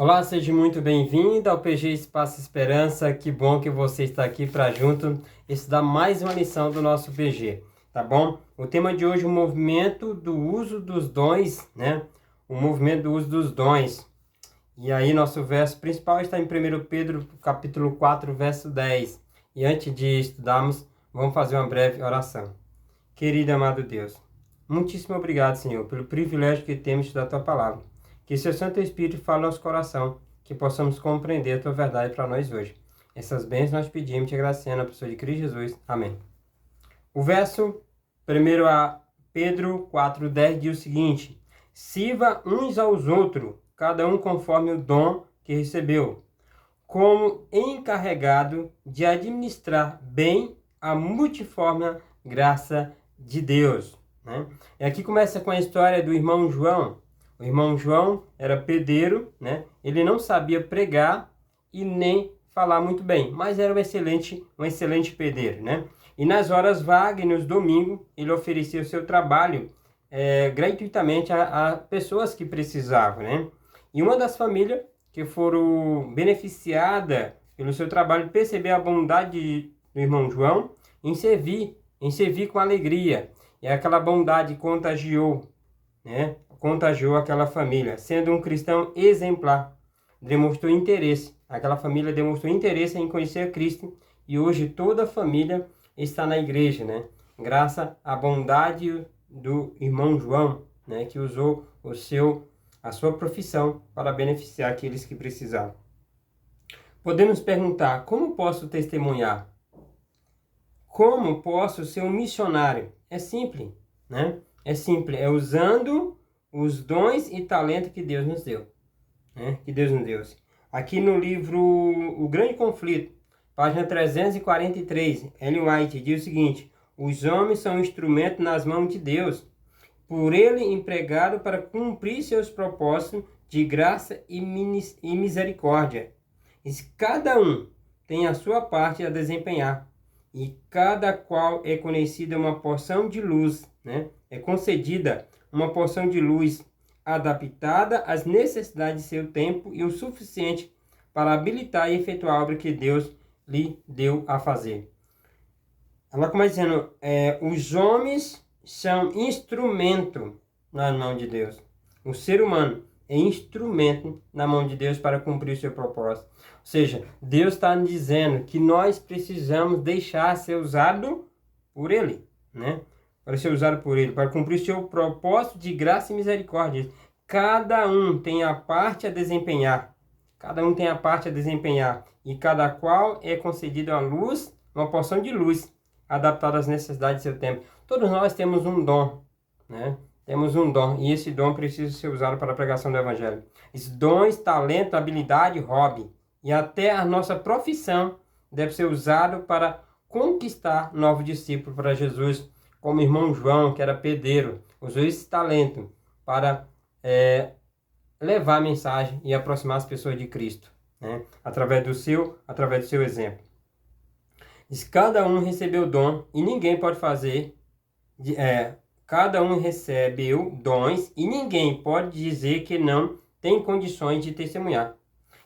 Olá, seja muito bem-vindo ao PG Espaço Esperança. Que bom que você está aqui para junto estudar mais uma lição do nosso PG, tá bom? O tema de hoje é o movimento do uso dos dons, né? O movimento do uso dos dons. E aí nosso verso principal está em 1 Pedro, capítulo 4, verso 10. E antes de estudarmos, vamos fazer uma breve oração. Querido e amado Deus, muitíssimo obrigado, Senhor, pelo privilégio que temos de estudar a Tua Palavra. Que Seu Santo Espírito fale no nosso coração, que possamos compreender a Tua verdade para nós hoje. Essas bênçãos nós pedimos, te agradecendo na pessoa de Cristo Jesus. Amém. O verso 1 a Pedro 4,10 diz o seguinte: sirva uns aos outros, cada um conforme o dom que recebeu, como encarregado de administrar bem a multiforme graça de Deus, né? E aqui começa com a história do irmão João. O irmão João era pedreiro, né? Ele não sabia pregar e nem falar muito bem, mas era um excelente pedreiro, né? E nas horas vagas e nos domingos, ele oferecia o seu trabalho gratuitamente a pessoas que precisavam, né? E uma das famílias que foram beneficiadas pelo seu trabalho percebeu a bondade do irmão João em servir com alegria. E aquela bondade contagiou, né? Contagiou aquela família. Sendo um cristão exemplar, demonstrou interesse. Aquela família demonstrou interesse em conhecer a Cristo e hoje toda a família está na igreja, né? Graças à bondade do irmão João, né? Que usou a sua profissão para beneficiar aqueles que precisavam. Podemos perguntar: como posso testemunhar? Como posso ser um missionário? É simples, né? É simples, é usando os dons e talentos que Deus nos deu, né? Que Deus nos deu. Aqui no livro O Grande Conflito, página 343, Ellen White diz o seguinte: os homens são instrumentos nas mãos de Deus, por ele empregado para cumprir seus propósitos de graça e misericórdia. E cada um tem a sua parte a desempenhar, e cada qual é conhecida uma porção de luz, né? É concedida uma porção de luz adaptada às necessidades de seu tempo e o suficiente para habilitar e efetuar a obra que Deus lhe deu a fazer. Ela começa dizendo, os homens são instrumento na mão de Deus. O ser humano é instrumento na mão de Deus para cumprir o seu propósito. Ou seja, Deus está dizendo que nós precisamos deixar ser usado por Ele, né? Para ser usado por Ele, para cumprir o seu propósito de graça e misericórdia. Cada um tem a parte a desempenhar. Cada um tem a parte a desempenhar. E cada qual é concedida uma porção de luz, adaptada às necessidades do seu tempo. Todos nós temos um dom, né? Temos um dom, e esse dom precisa ser usado para a pregação do Evangelho. Esses dons, talento, habilidade, hobby, e até a nossa profissão deve ser usado para conquistar novos discípulos para Jesus, como o irmão João, que era pedreiro, usou esse talento para levar a mensagem e aproximar as pessoas de Cristo, né? Através do seu exemplo. Diz, cada um recebeu dom e ninguém pode fazer... Cada um recebeu dons e ninguém pode dizer que não tem condições de testemunhar.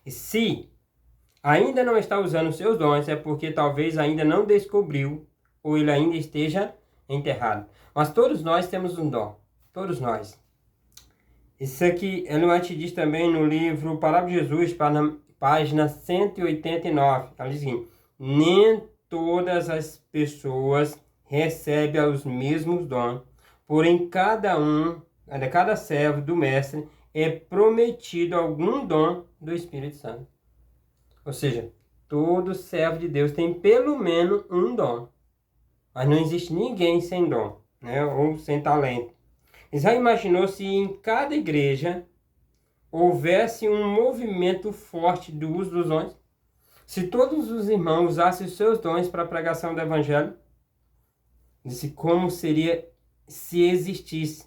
E se ainda não está usando os seus dons, é porque talvez ainda não descobriu ou ele ainda esteja enterrado. Mas todos nós temos um dom. Todos nós. Isso aqui, Ellen White diz também no livro Palavra de Jesus, página 189. Ela diz assim, nem todas as pessoas recebem os mesmos dons, porém cada servo do mestre é prometido algum dom do Espírito Santo. Ou seja, todo servo de Deus tem pelo menos um dom. Mas não existe ninguém sem dom, né? Ou sem talento. Você já imaginou se em cada igreja houvesse um movimento forte do uso dos dons? Se todos os irmãos usassem os seus dons para a pregação do Evangelho, disse como seria se existisse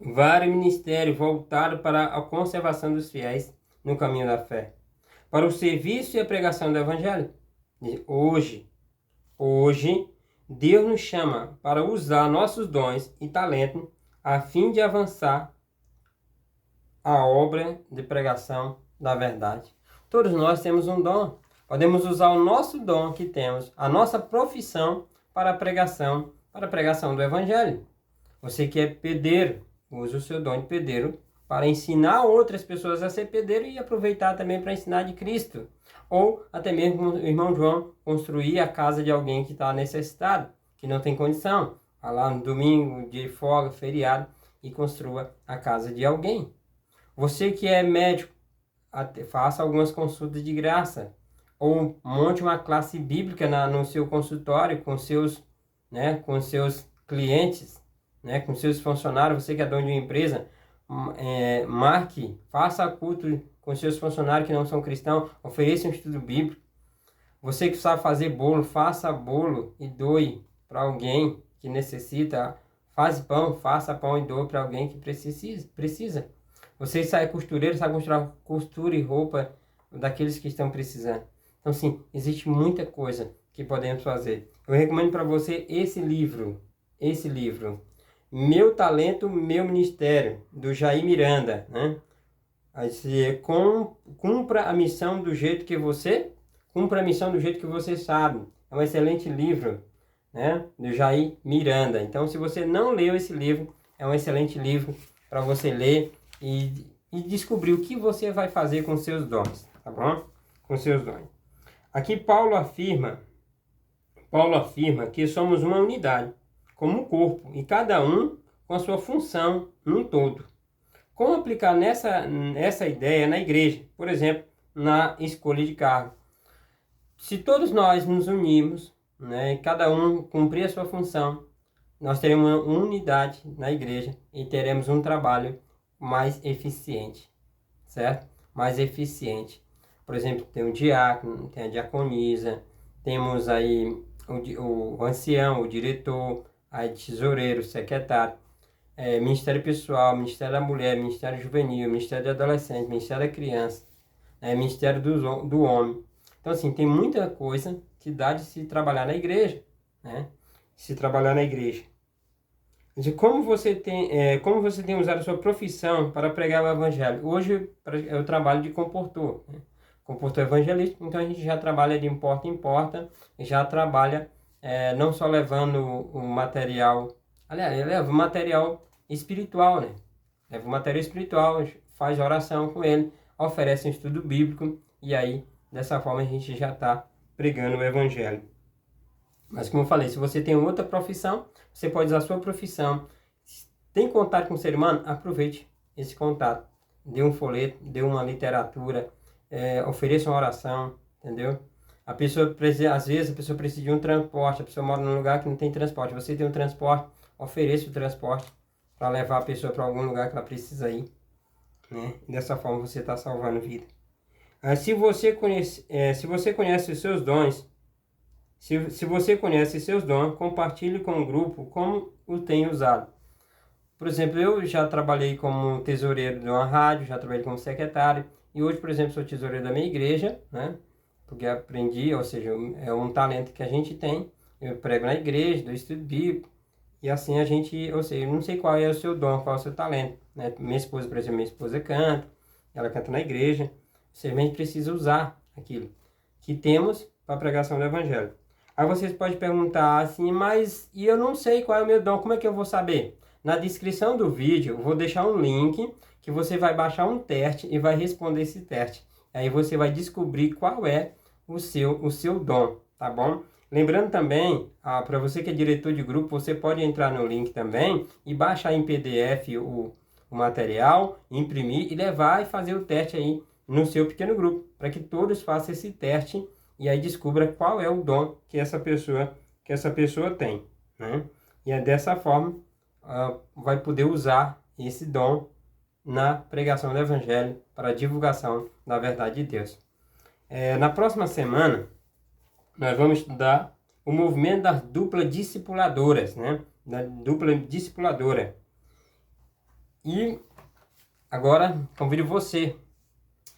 vários ministérios voltados para a conservação dos fiéis no caminho da fé, para o serviço e a pregação do Evangelho. Hoje, Deus nos chama para usar nossos dons e talentos a fim de avançar a obra de pregação da verdade. Todos nós temos um dom. Podemos usar o nosso dom que temos, a nossa profissão para a pregação do Evangelho. Você que é pedreiro, use o seu dom de pedreiro para ensinar outras pessoas a ser pedreiro e aproveitar também para ensinar de Cristo. Ou até mesmo o irmão João construir a casa de alguém que está necessitado, que não tem condição. Vá lá no domingo, dia de folga, feriado, e construa a casa de alguém. Você que é médico, faça algumas consultas de graça. Ou monte uma classe bíblica no seu consultório com seus clientes, né, com seus funcionários. Você que é dono de uma empresa, marque, faça culto com seus funcionários que não são cristãos, ofereça um estudo bíblico. Você que sabe fazer bolo, faça bolo e doe para alguém que necessita. Faça pão e doe para alguém que precisa. Você é costureiro, sabe costura e roupa daqueles que estão precisando. Então, sim, existe muita coisa que podemos fazer. Eu recomendo para você esse livro, Meu Talento, Meu Ministério, do Jair Miranda, né? Cumpra a missão do jeito que você sabe. É um excelente livro, né? Do Jair Miranda. Então, se você não leu esse livro, é um excelente livro para você ler e descobrir o que você vai fazer com seus dons, tá bom? Com seus dons. Aqui Paulo afirma que somos uma unidade, como um corpo, e cada um com a sua função num todo. Como aplicar essa ideia na igreja? Por exemplo, na escolha de cargo. Se todos nós nos unirmos, né, cada um cumprir a sua função, nós teremos uma unidade na igreja e teremos um trabalho mais eficiente, certo? Mais eficiente. Por exemplo, tem o diácono, tem a diaconisa, temos aí o ancião, o diretor, aí tesoureiro, secretário, Ministério Pessoal, Ministério da Mulher, Ministério Juvenil, Ministério do Adolescente, Ministério da Criança, Ministério do Homem. Então, assim, tem muita coisa que dá de se trabalhar na igreja, né? Se trabalhar na igreja. De como você tem usado a sua profissão para pregar o Evangelho. Hoje eu trabalho de comportor, né? Comportor evangelístico, então a gente já trabalha de porta em porta, já trabalha não só levando o material, aliás, leva o material espiritual, né? Leva o material espiritual, faz oração com ele, oferece um estudo bíblico, e aí, dessa forma, a gente já está pregando o Evangelho. Mas como eu falei, se você tem outra profissão, você pode usar a sua profissão. Tem contato com o ser humano? Aproveite esse contato. Dê um folheto, dê uma literatura, ofereça uma oração, entendeu? Às vezes a pessoa precisa de um transporte, a pessoa mora num lugar que não tem transporte. Você tem um transporte, ofereça o transporte para levar a pessoa para algum lugar que ela precisa ir, né? Dessa forma você está salvando vida. Se você conhece os seus dons, se você conhece seus dons, compartilhe com o grupo como o tem usado. Por exemplo, eu já trabalhei como tesoureiro de uma rádio, já trabalhei como secretário, e hoje, por exemplo, sou tesoureiro da minha igreja, né? Porque aprendi, ou seja, é um talento que a gente tem. Eu prego na igreja, dou estudo bíblico, e assim a gente, ou seja, eu não sei qual é o seu dom, qual é o seu talento, né? Minha esposa, por exemplo, canta, ela canta na igreja, ou seja, a gente precisa usar aquilo que temos para a pregação do Evangelho. Aí vocês podem perguntar assim, mas e eu não sei qual é o meu dom, como é que eu vou saber? Na descrição do vídeo eu vou deixar um link que você vai baixar um teste e vai responder esse teste. Aí você vai descobrir qual é o seu dom, tá bom? Lembrando também, para você que é diretor de grupo, você pode entrar no link também e baixar em PDF o material, imprimir e levar e fazer o teste aí no seu pequeno grupo, para que todos façam esse teste e aí descubra qual é o dom que essa pessoa tem, né? E é dessa forma vai poder usar esse dom na pregação do Evangelho para a divulgação da verdade de Deus. Na próxima semana, nós vamos estudar o movimento das duplas discipuladoras, né? Da dupla discipuladora. E agora convido você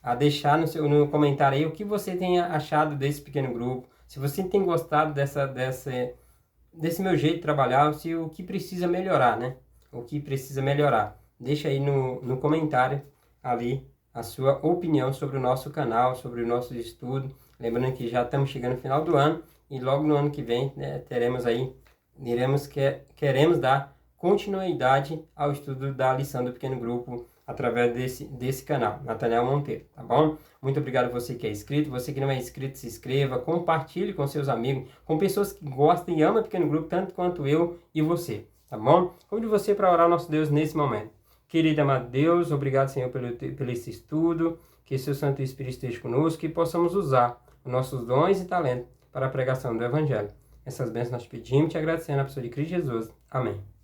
a deixar no comentário aí o que você tem achado desse pequeno grupo. Se você tem gostado desse meu jeito de trabalhar, o que precisa melhorar, né? O que precisa melhorar. Deixa aí no comentário ali a sua opinião sobre o nosso canal, sobre o nosso estudo. Lembrando que já estamos chegando no final do ano e logo no ano que vem, né, queremos dar continuidade ao estudo da lição do pequeno grupo através desse canal, Nathaniel Monteiro, tá bom? Muito obrigado você que é inscrito, você que não é inscrito, se inscreva, compartilhe com seus amigos, com pessoas que gostam e amam o pequeno grupo, tanto quanto eu e você, tá bom? Convido você para orar ao nosso Deus nesse momento. Querido amado Deus, obrigado, Senhor, pelo esse estudo, que seu Santo Espírito esteja conosco e possamos usar os nossos dons e talentos para a pregação do Evangelho. Essas bênçãos nós pedimos e te agradecendo na pessoa de Cristo Jesus. Amém.